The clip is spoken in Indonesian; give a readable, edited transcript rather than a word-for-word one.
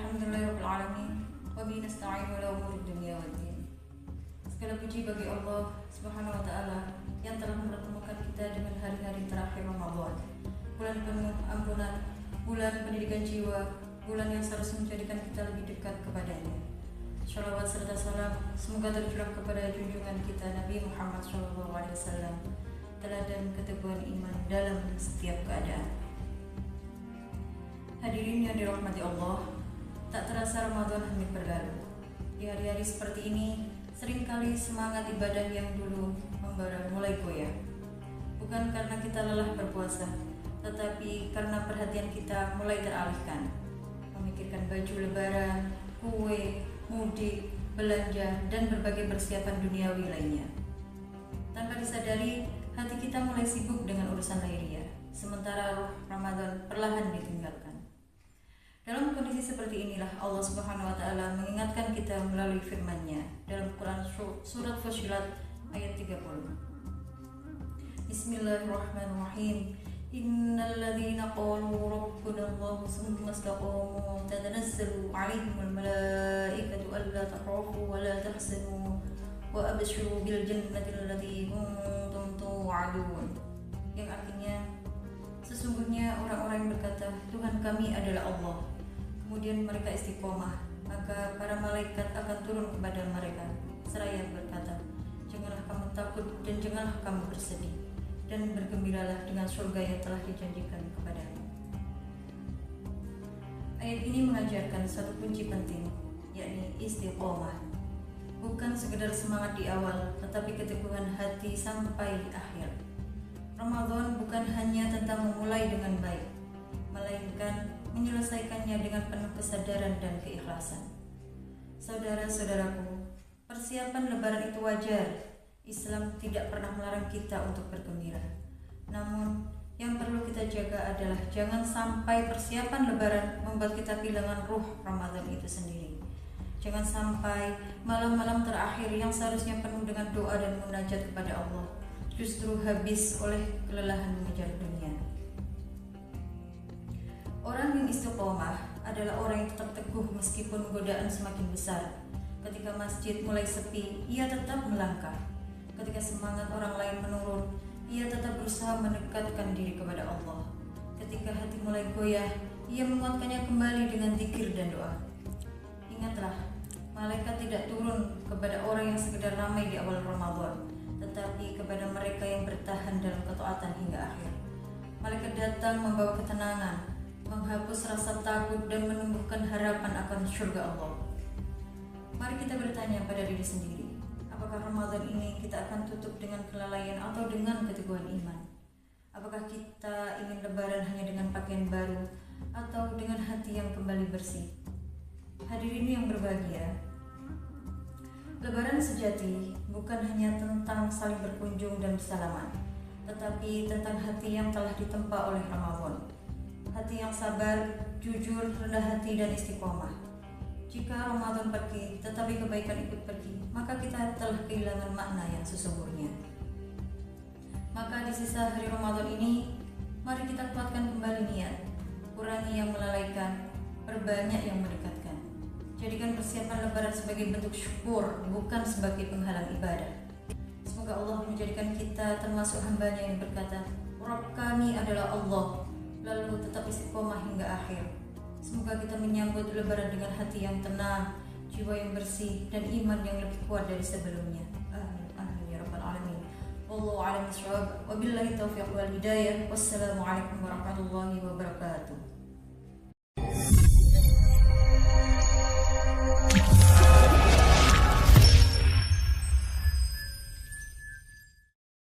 Alhamdulillahirabbil alamin wa bihi nasta'inu ala umuri dunya waddin. Segala puji bagi Allah Subhanahu wa taala yang telah mempertemukan kita dengan hari-hari terakhir Ramadan. Bulan penuh ampunan, bulan pendidikan jiwa, bulan yang seharusnya menjadikan kita lebih dekat kepadanya. Shalawat serta salam semoga tercurah kepada junjungan kita Nabi Muhammad SAW, teladan keteguhan iman dalam setiap keadaan. Hadirin yang dirahmati Allah, tak terasa Ramadan hampir berlalu. Di hari-hari seperti ini, seringkali semangat ibadah yang dulu membara mulai goyah. Bukan karena kita lelah berpuasa, tetapi karena perhatian kita mulai teralihkan, memikirkan baju lebaran, kue, mudik, belanja, dan berbagai persiapan duniawi lainnya. Tanpa disadari, hati kita mulai sibuk dengan urusan lahiriah, sementara ruh Ramadan perlahan ditinggalkan. Dalam kondisi seperti inilah Allah Subhanahu wa taala mengingatkan kita melalui firman-Nya dalam Quran surat Fussilat ayat 30. Bismillahirrahmanirrahim. Innal ladzina qalu rabbuna Allah tsumma istaqamu tatanazzalu 'alaihimul malaikatu alla takhafu wa la tahzanu wa abshiru bil jannati allati kuntum tu'adun. Yang artinya, sesungguhnya orang-orang yang berkata, Tuhan kami adalah Allah, kemudian mereka istiqomah, maka para malaikat akan turun kepada mereka seraya berkata, janganlah kamu takut dan janganlah kamu bersedih, dan bergembiralah dengan surga yang telah dijanjikan kepadamu. Ayat ini mengajarkan satu kunci penting, yakni istiqomah. Bukan sekedar semangat di awal, tetapi keteguhan hati sampai di akhir. Ramadan bukan hanya tentang memulai dengan baik, melainkan menyelesaikannya dengan penuh kesadaran dan keikhlasan. Saudara-saudaraku, persiapan lebaran itu wajar. Islam tidak pernah melarang kita untuk bergembira. Namun, yang perlu kita jaga adalah jangan sampai persiapan lebaran membuat kita kehilangan ruh Ramadan itu sendiri. Jangan sampai malam-malam terakhir yang seharusnya penuh dengan doa dan munajat kepada Allah justru habis oleh kelelahan mengejar dunia. Orang yang istiqomah adalah orang yang tetap teguh meskipun godaan semakin besar. Ketika masjid mulai sepi, ia tetap melangkah. Ketika semangat orang lain menurun, ia tetap berusaha mendekatkan diri kepada Allah. Ketika hati mulai goyah, ia menguatkannya kembali dengan zikir dan doa. Ingatlah, malaikat tidak turun kepada orang yang sekedar ramai di awal Ramadan, tetapi kepada mereka yang bertahan dalam ketaatan hingga akhir. Malaikat datang membawa ketenangan, menghapus rasa takut dan menumbuhkan harapan akan surga Allah. Mari kita bertanya pada diri sendiri, apakah Ramadan ini kita akan tutup dengan kelalaian atau dengan keteguhan iman? Apakah kita ingin lebaran hanya dengan pakaian baru atau dengan hati yang kembali bersih? Hadirin yang berbahagia, lebaran sejati bukan hanya tentang saling berkunjung dan bersalaman, tetapi tentang hati yang telah ditempa oleh Ramadan. Hati yang sabar, jujur, rendah hati, dan istiqomah. Jika Ramadan pergi, tetapi kebaikan ikut pergi, maka kita telah kehilangan makna yang sesungguhnya. Maka di sisa hari Ramadan ini, mari kita kuatkan kembali niat, kurangi yang melalaikan, perbanyak yang mendekatkan. Jadikan persiapan lebaran sebagai bentuk syukur, bukan sebagai penghalang ibadah. Semoga Allah menjadikan kita termasuk hamba-Nya yang berkata, Rabb kami adalah Allah, lalu tetap istiqomah hingga akhir. Semoga kita menyambut lebaran dengan hati yang tenang, jiwa yang bersih, dan iman yang lebih kuat dari sebelumnya. Amin, amin ya rabbal alamin. Wallahu a'lam bishawab. Wabillahi taufiq wal hidayah. Wassalamualaikum warahmatullahi wabarakatuh.